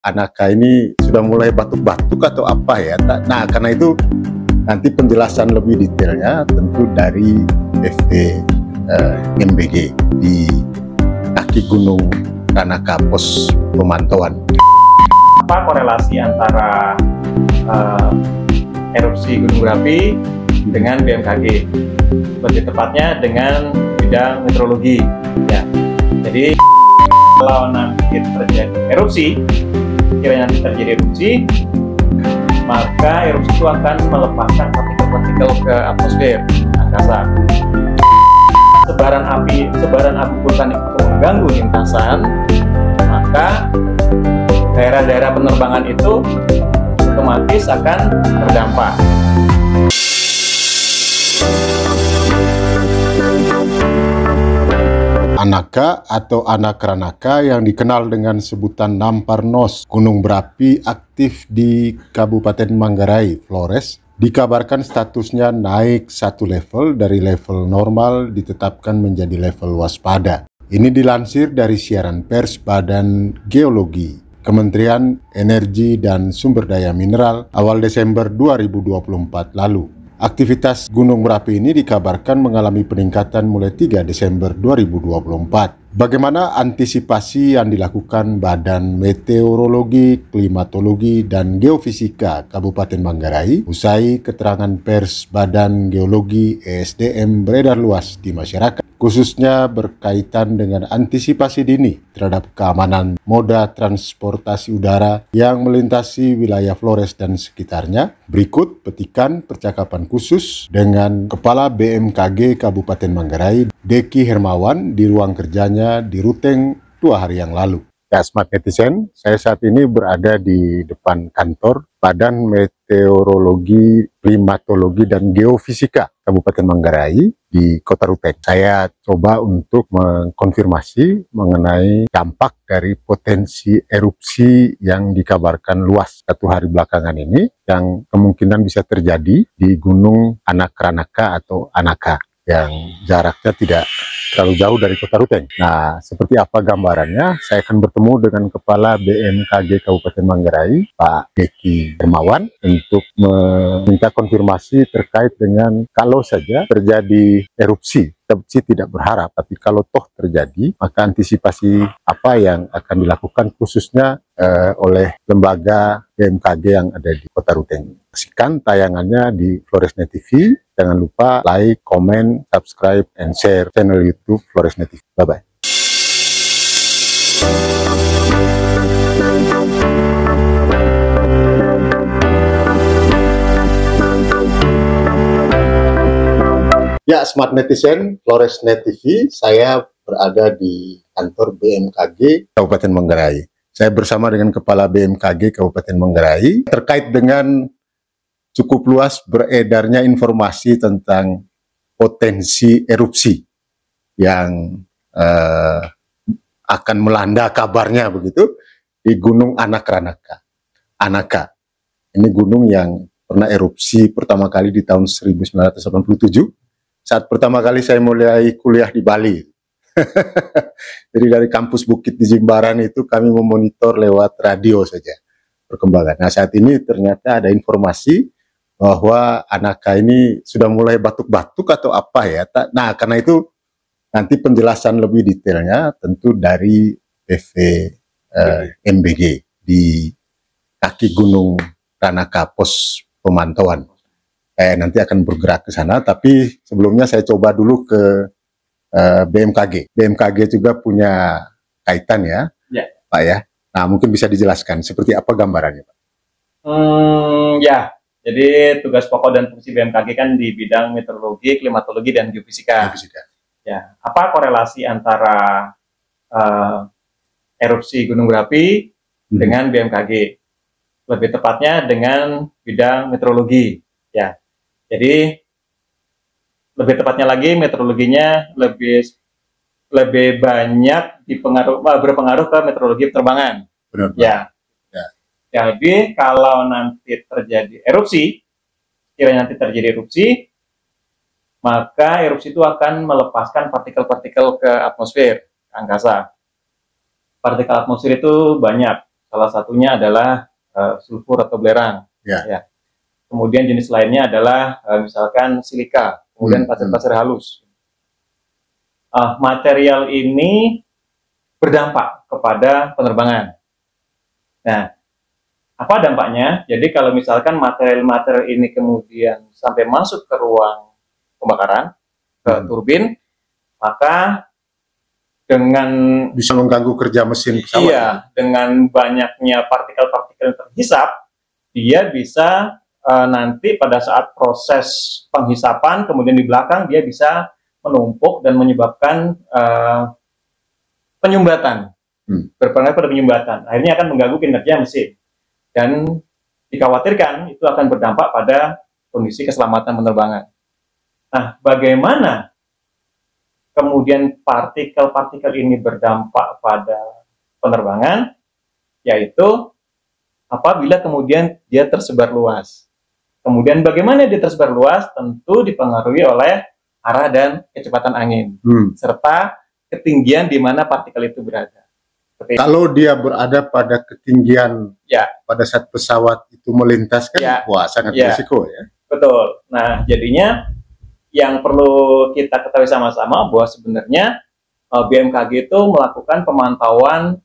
Anaka ini sudah mulai batuk-batuk atau apa ya? Nah, karena itu nanti penjelasan lebih detailnya tentu dari FVMBG di kaki Gunung Ranaka pos pemantauan. Apa korelasi antara erupsi gunung berapi dengan BMKG? Lebih tepatnya dengan bidang meteorologi. Ya, jadi kalau nanti terjadi erupsi, maka erupsi itu akan melepaskan partikel-partikel ke atmosfer angkasa. Sebaran api vulkanik itu mengganggu lintasan, maka daerah-daerah penerbangan itu otomatis akan terdampak. Anaka atau Anak Ranaka yang dikenal dengan sebutan Namparnos, gunung berapi aktif di Kabupaten Manggarai, Flores, dikabarkan statusnya naik satu level dari level normal ditetapkan menjadi level waspada. Ini dilansir dari siaran pers Badan Geologi, Kementerian Energi dan Sumber Daya Mineral awal Desember 2024 lalu. Aktivitas gunung berapi ini dikabarkan mengalami peningkatan mulai 3 Desember 2024. Bagaimana antisipasi yang dilakukan Badan Meteorologi, Klimatologi, dan Geofisika Kabupaten Manggarai usai keterangan pers Badan Geologi ESDM beredar luas di masyarakat, khususnya berkaitan dengan antisipasi dini terhadap keamanan moda transportasi udara yang melintasi wilayah Flores dan sekitarnya. Berikut petikan percakapan khusus dengan Kepala BMKG Kabupaten Manggarai, Deki Hermawan, di ruang kerjanya di Ruteng 2 hari yang lalu. Ya, Smart Netizen, saya saat ini berada di depan kantor Badan Meteorologi, Klimatologi, dan Geofisika Kabupaten Manggarai di Kota Ruteng. Saya coba untuk mengkonfirmasi mengenai dampak dari potensi erupsi yang dikabarkan luas 1 hari belakangan ini, yang kemungkinan bisa terjadi di Gunung Anak Ranaka atau Anaka, yang jaraknya tidak terlalu jauh dari Kota Ruteng. Nah, seperti apa gambarannya? Saya akan bertemu dengan Kepala BMKG Kabupaten Manggarai, Pak Deki Hermawan, untuk meminta konfirmasi terkait dengan kalau saja terjadi erupsi. Erupsi tidak berharap, tapi kalau toh terjadi, maka antisipasi apa yang akan dilakukan khususnya oleh lembaga BMKG yang ada di Kota Ruteng. Saksikan tayangannya di Floresnet TV. Jangan lupa like, comment, subscribe, and share channel YouTube Floresnet TV. Bye-bye. Ya, Smart Netizen, Floresnet TV, saya berada di kantor BMKG Kabupaten Manggarai. Saya bersama dengan Kepala BMKG Kabupaten Manggarai terkait dengan cukup luas beredarnya informasi tentang potensi erupsi yang akan melanda kabarnya begitu di Gunung Anak Ranaka. Anaka, ini gunung yang pernah erupsi pertama kali di tahun 1987. Saat pertama kali saya mulai kuliah di Bali. Jadi dari kampus Bukit di Jimbaran itu kami memonitor lewat radio saja perkembangan. Nah, saat ini ternyata ada informasi bahwa Anaka ini sudah mulai batuk-batuk atau apa ya. Nah, karena itu nanti penjelasan lebih detailnya tentu dari FVMBG di kaki Gunung Ranaka pos pemantauan. Nanti akan bergerak ke sana, tapi sebelumnya saya coba dulu ke BMKG. BMKG juga punya kaitan ya, Pak ya. Nah, mungkin bisa dijelaskan seperti apa gambarannya, Pak? Ya, jadi tugas pokok dan fungsi BMKG kan di bidang meteorologi, klimatologi, dan geofisika. Ya, apa korelasi antara erupsi gunung berapi dengan BMKG? Lebih tepatnya dengan bidang meteorologi. Ya, jadi lebih tepatnya lagi meteorologinya lebih banyak berpengaruh ke meteorologi penerbangan. Benar, ya. Jadi kalau nanti terjadi erupsi, maka erupsi itu akan melepaskan partikel-partikel ke atmosfer, ke angkasa. Partikel atmosfer itu banyak, Salah satunya adalah sulfur atau belerang. Ya. Kemudian jenis lainnya adalah misalkan silika, kemudian pasir-pasir halus. Material ini berdampak kepada penerbangan. Nah, apa dampaknya? Jadi kalau misalkan material-material ini kemudian sampai masuk ke ruang pembakaran, ke turbin, maka dengan bisa mengganggu kerja mesin pesawat. Iya, dengan banyaknya partikel-partikel yang terhisap, dia bisa nanti pada saat proses penghisapan, kemudian di belakang dia bisa menumpuk dan menyebabkan penyumbatan, berpengaruh pada penyumbatan. Akhirnya akan mengganggu kinerja mesin dan dikhawatirkan itu akan berdampak pada kondisi keselamatan penerbangan. Nah, bagaimana kemudian partikel-partikel ini berdampak pada penerbangan, yaitu apabila kemudian dia tersebar luas. Kemudian bagaimana dia tersebar luas? Tentu dipengaruhi oleh arah dan kecepatan angin, serta ketinggian di mana partikel itu berada. Kalau dia berada pada ketinggian pada saat pesawat itu melintas kan, wah sangat berisiko ya. Betul. Nah, jadinya yang perlu kita ketahui sama-sama bahwa sebenarnya BMKG itu melakukan pemantauan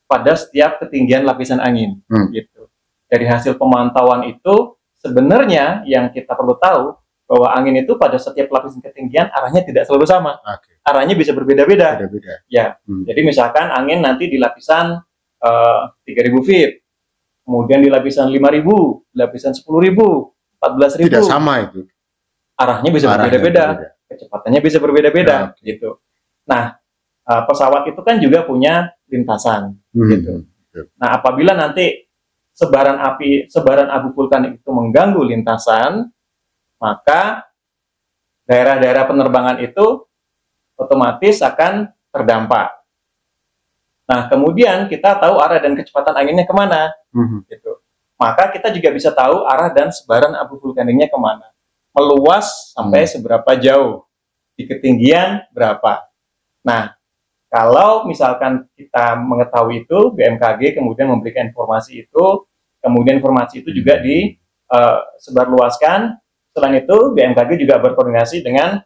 pada setiap ketinggian lapisan angin. Gitu. Dari hasil pemantauan itu sebenarnya yang kita perlu tahu bahwa angin itu pada setiap lapisan ketinggian arahnya tidak selalu sama. Arahnya bisa berbeda-beda. Ya. Jadi misalkan angin nanti di lapisan 3.000 feet, kemudian di lapisan 5.000, lapisan 10.000, 14.000. Tidak sama itu. Arahnya bisa berbeda-beda, kecepatannya bisa berbeda-beda, gitu. Nah, pesawat itu kan juga punya lintasan, gitu. Nah, apabila nanti sebaran abu vulkanik itu mengganggu lintasan, maka daerah-daerah penerbangan itu otomatis akan terdampak. Nah, kemudian kita tahu arah dan kecepatan anginnya kemana, gitu. Maka kita juga bisa tahu arah dan sebaran abu vulkaniknya kemana. Meluas sampai seberapa jauh, di ketinggian berapa. Nah, kalau misalkan kita mengetahui itu, BMKG kemudian memberikan informasi itu, kemudian informasi itu juga disebarluaskan. Selain itu, BMKG juga berkoordinasi dengan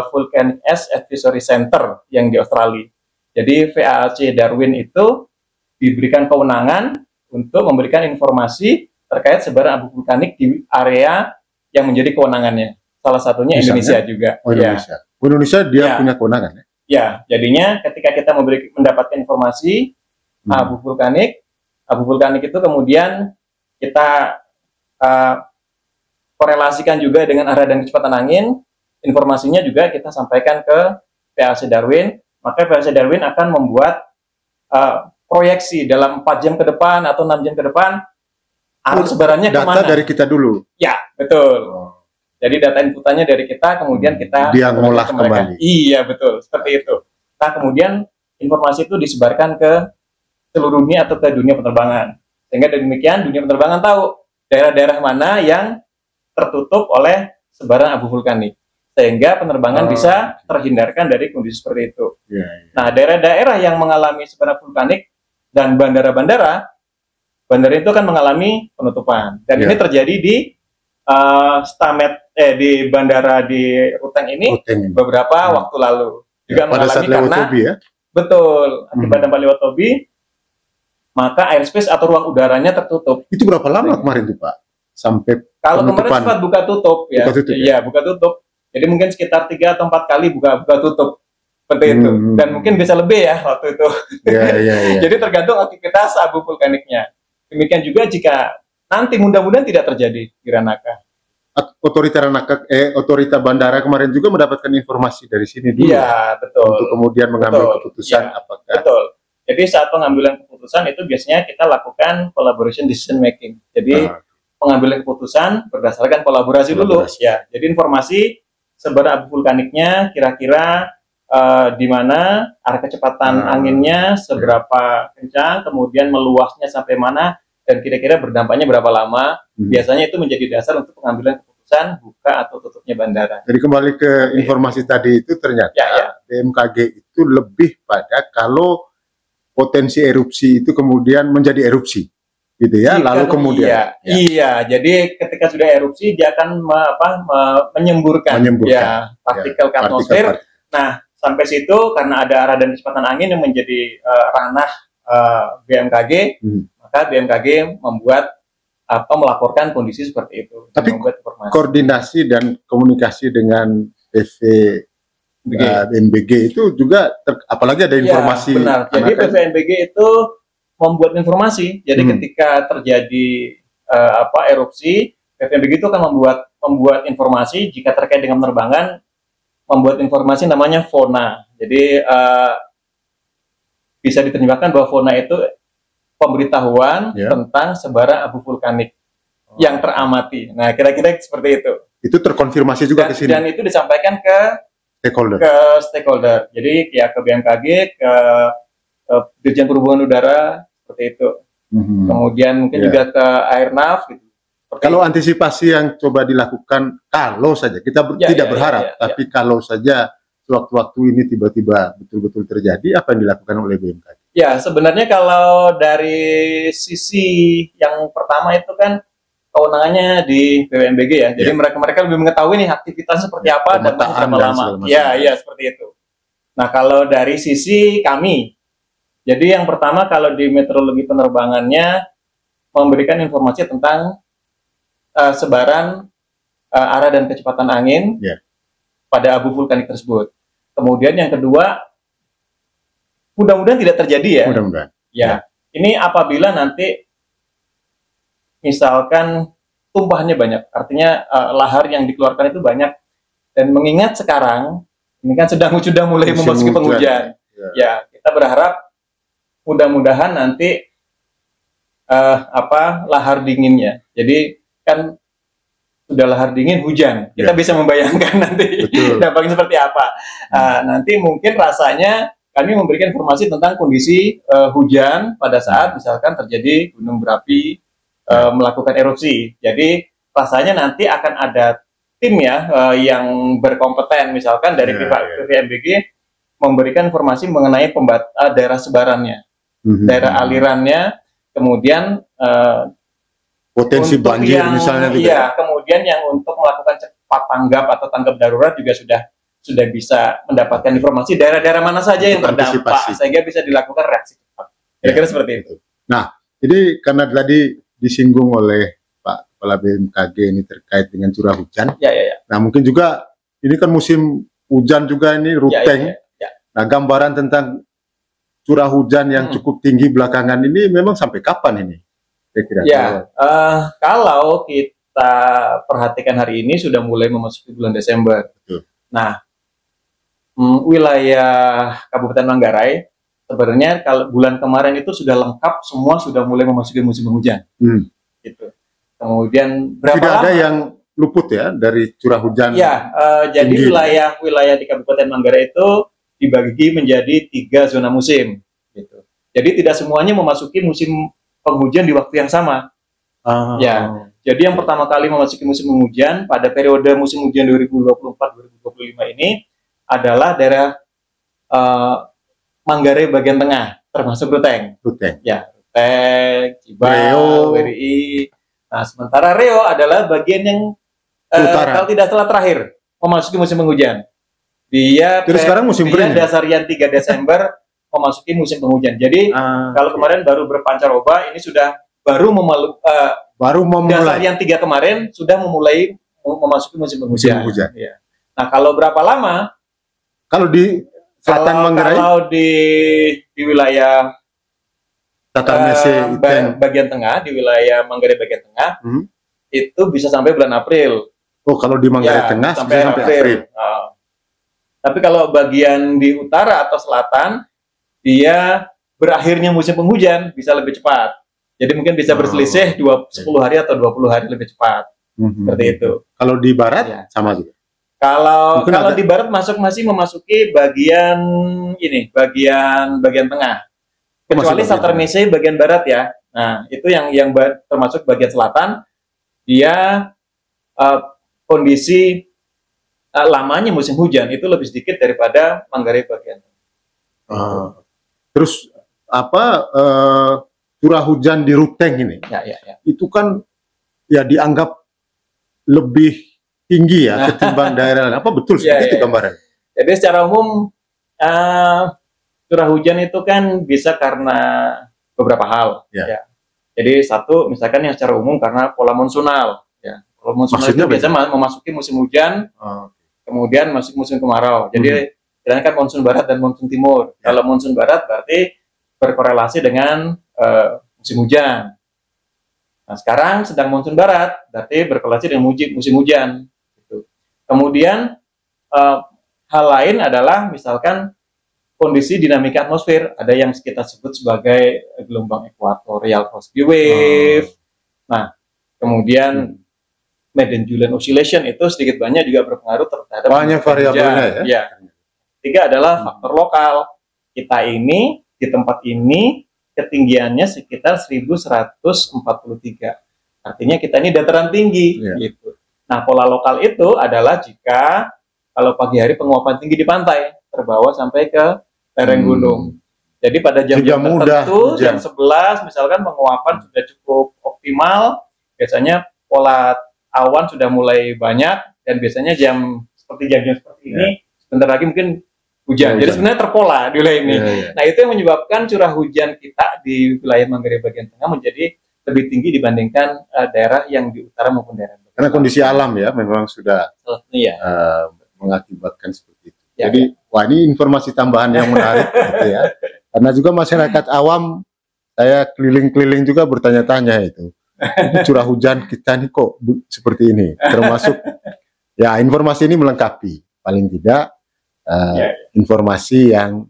Volcanic Ash Advisory Center yang di Australia. Jadi VAAC Darwin itu diberikan kewenangan untuk memberikan informasi terkait sebaran abu vulkanik di area yang menjadi kewenangannya. Salah satunya Indonesia juga. Indonesia dia punya kewenangan ya? Ya, jadinya ketika kita mendapatkan informasi abu vulkanik itu kemudian kita korelasikan juga dengan arah dan kecepatan angin, informasinya juga kita sampaikan ke VAAC Darwin, maka VAAC Darwin akan membuat proyeksi dalam 4 jam ke depan atau 6 jam ke depan, arah sebarannya kemana. Data dari kita dulu? Ya, betul. Jadi data inputannya dari kita, kemudian kita dia ngolah kembali. Iya, betul. Seperti itu. Nah, kemudian informasi itu disebarkan ke seluruh dunia atau ke dunia penerbangan. Sehingga demikian dunia penerbangan tahu daerah-daerah mana yang tertutup oleh sebaran abu vulkanik. Sehingga penerbangan bisa terhindarkan dari kondisi seperti itu. Nah, daerah-daerah yang mengalami sebaran vulkanik dan bandara-bandara itu kan mengalami penutupan. Dan ini terjadi di di bandara di Ruteng ini beberapa waktu lalu juga mengalami karena betul akibat dampak lewat Tobi, maka airspace atau ruang udaranya tertutup. Itu berapa lama kemarin tuh Pak? Sampai kalau kemarin sempat buka tutup ya, buka tutup. Jadi mungkin sekitar 3 atau 4 kali buka tutup seperti itu, dan mungkin bisa lebih ya waktu itu. Jadi tergantung aktivitas abu vulkaniknya. Demikian juga jika nanti mudah-mudahan tidak terjadi di Ranaka. Otorita bandara kemarin juga mendapatkan informasi dari sini dulu. Iya, betul. Untuk kemudian mengambil keputusan apakah. Betul. Jadi saat pengambilan keputusan itu biasanya kita lakukan collaboration decision making. Jadi pengambilan keputusan berdasarkan kolaborasi dulu. Ya. Jadi informasi sebaran abu vulkaniknya kira-kira di mana, arah kecepatan anginnya seberapa kencang, kemudian meluasnya sampai mana, dan kira-kira berdampaknya berapa lama. Biasanya itu menjadi dasar untuk pengambilan keputusan buka atau tutupnya bandara. Jadi kembali ke informasi tadi itu ternyata BMKG itu lebih pada kalau potensi erupsi itu kemudian menjadi erupsi, gitu ya. Lalu kemudian, iya, jadi ketika sudah erupsi dia akan menyemburkan ya partikel ke atmosfer. Nah, sampai situ karena ada arah dan kecepatan angin yang menjadi ranah BMKG, maka BMKG melaporkan kondisi seperti itu. Tapi koordinasi dan komunikasi dengan BMKG itu juga apalagi ada informasi. Ya, benar. Jadi BMKG itu membuat informasi. Jadi ketika terjadi erupsi, BMKG itu akan membuat informasi jika terkait dengan penerbangan, membuat informasi namanya FONA. Jadi bisa diterjemahkan bahwa FONA itu pemberitahuan tentang sebaran abu vulkanik yang teramati. Nah, kira-kira seperti itu. Itu terkonfirmasi juga ke sini. Dan itu disampaikan ke stakeholder. Jadi ya ke BMKG, ke Dirjen Perhubungan Udara seperti itu. Kemudian mungkin juga ke Airnav gitu. Kalau antisipasi yang coba dilakukan, kalau saja kita tidak berharap, tapi kalau saja sewaktu-waktu ini tiba-tiba betul-betul terjadi, apa yang dilakukan oleh BMKG? Ya, sebenarnya kalau dari sisi yang pertama itu kan kewenangannya di BMKG ya. Jadi mereka lebih mengetahui nih aktivitas seperti apa dan berapa lama. Ya, seperti itu. Nah, kalau dari sisi kami, jadi yang pertama kalau di meteorologi penerbangannya memberikan informasi tentang sebaran arah dan kecepatan angin pada abu vulkanik tersebut. Kemudian yang kedua, mudah-mudahan tidak terjadi ya. Mudah-mudahan. Ya, ini apabila nanti misalkan tumpahannya banyak, artinya lahar yang dikeluarkan itu banyak, dan mengingat sekarang ini kan sudah mulai memasuki penghujan. Ya, kita berharap mudah-mudahan nanti lahar dinginnya. Jadi kan sudah lahar dingin hujan, kita bisa membayangkan nanti dampaknya seperti apa. Nanti mungkin rasanya kami memberikan informasi tentang kondisi hujan pada saat misalkan terjadi gunung berapi melakukan erupsi. Jadi rasanya nanti akan ada tim yang berkompeten, misalkan dari pihak BMKG memberikan informasi mengenai daerah sebarannya, daerah alirannya, kemudian potensi banjir misalnya gitu. Iya, kemudian yang untuk melakukan cepat tanggap atau tanggap darurat juga sudah bisa mendapatkan informasi daerah-daerah mana saja yang terdampak sehingga bisa dilakukan reaksi cepat. Kira-kira seperti itu. Nah, jadi karena tadi disinggung oleh Pak Kepala BMKG ini terkait dengan curah hujan. Nah, mungkin juga ini kan musim hujan juga ini Ruteng. Nah, gambaran tentang curah hujan yang cukup tinggi belakangan ini memang sampai kapan ini? Kalau kita perhatikan hari ini sudah mulai memasuki bulan Desember. Nah, wilayah Kabupaten Manggarai sebenarnya kalau bulan kemarin itu sudah lengkap, semua sudah mulai memasuki musim penghujan. Gitu. Kemudian tidak ada yang luput ya dari curah hujan. Jadi wilayah di Kabupaten Manggarai itu dibagi menjadi 3 zona musim. Gitu. Jadi tidak semuanya memasuki musim penghujan di waktu yang sama. Jadi yang pertama kali memasuki musim penghujan pada periode musim hujan 2024-2025 ini adalah daerah Manggarai bagian tengah, termasuk Ruteng. Ruteng, Cibau, WRI. Nah, sementara Riau adalah bagian yang kalau tidak salah terakhir memasuki musim penghujan. Jadi sekarang musim kering. Dasarian 3 Desember memasuki musim penghujan. Jadi kalau kemarin baru berpancaroba, ini sudah baru memulai. Dasarian 3 kemarin sudah memasuki musim penghujan. Nah, kalau berapa lama? Kalau di selatan Manggarai? Kalau di wilayah bagian tengah, di wilayah Manggarai bagian tengah, itu bisa sampai bulan April. Oh, kalau di Manggarai tengah sampai April. Tapi kalau bagian di utara atau selatan, dia berakhirnya musim penghujan bisa lebih cepat. Jadi mungkin bisa berselisih 10 hari atau 20 hari lebih cepat. Seperti itu. Kalau di barat sama juga. Kalau di barat masih memasuki bagian tengah. Kecuali Satermese bagian barat ya. Nah, itu yang termasuk bagian selatan, dia kondisi lamanya musim hujan itu lebih sedikit daripada Manggarai bagian. Terus curah hujan di Ruteng ini, itu kan ya dianggap lebih tinggi ya ketimbang daerah lain. Apa betul seperti itu gambaran? Jadi secara umum curah hujan itu kan bisa karena beberapa hal. Ya. Jadi satu, misalkan yang secara umum karena pola monsunal. Ya. Pola monsunal itu biasanya memasuki musim hujan, kemudian masuk musim kemarau. Jadi kan monsun barat dan monsun timur. Kalau monsun barat berarti berkorelasi dengan musim hujan. Nah, sekarang sedang monsun barat, berarti berkorelasi dengan musim hujan. Gitu. Kemudian hal lain adalah misalkan kondisi dinamika atmosfer, ada yang kita sebut sebagai gelombang equatorial Rossby wave. Nah, kemudian Madden-Julian oscillation itu sedikit banyak juga berpengaruh terhadap banyak variabelnya ya. Tiga adalah faktor lokal. Kita ini di tempat ini ketinggiannya sekitar 1143. Artinya kita ini dataran tinggi gitu. Nah, pola lokal itu adalah jika kalau pagi hari penguapan tinggi di pantai terbawa sampai ke lereng gunung. Jadi pada jam-jam tertentu, jam 11 misalkan penguapan sudah cukup optimal, biasanya pola awan sudah mulai banyak dan biasanya jam seperti jam-jam seperti ini sebentar lagi mungkin hujan. Jadi sebenarnya terpola di wilayah ini. Nah, itu yang menyebabkan curah hujan kita di wilayah Manggarai bagian tengah menjadi lebih tinggi dibandingkan daerah yang di utara maupun daerah bagian. Karena kondisi alam ya memang sudah mengakibatkan seperti itu. Jadi wah, ini informasi tambahan yang menarik gitu ya. Karena juga masyarakat awam, saya keliling-keliling juga bertanya-tanya itu. Ini curah hujan kita nih kok seperti ini. Termasuk ya informasi ini melengkapi paling tidak informasi yang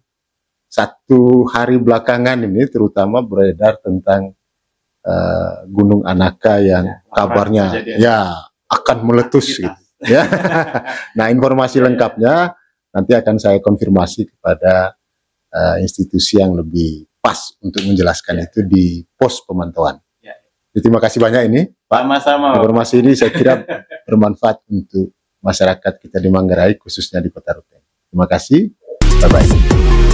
satu hari belakangan ini terutama beredar tentang Gunung Anaka yang kabarnya akan meletus gitu. Ya. Nah, informasi lengkapnya nanti akan saya konfirmasi kepada institusi yang lebih pas untuk menjelaskan itu di pos pemantauan. Jadi, terima kasih banyak ini, Pak. Sama-sama. Informasi ini saya kira bermanfaat untuk masyarakat kita di Manggarai, khususnya di Kota Ruteng. Terima kasih. Bye-bye.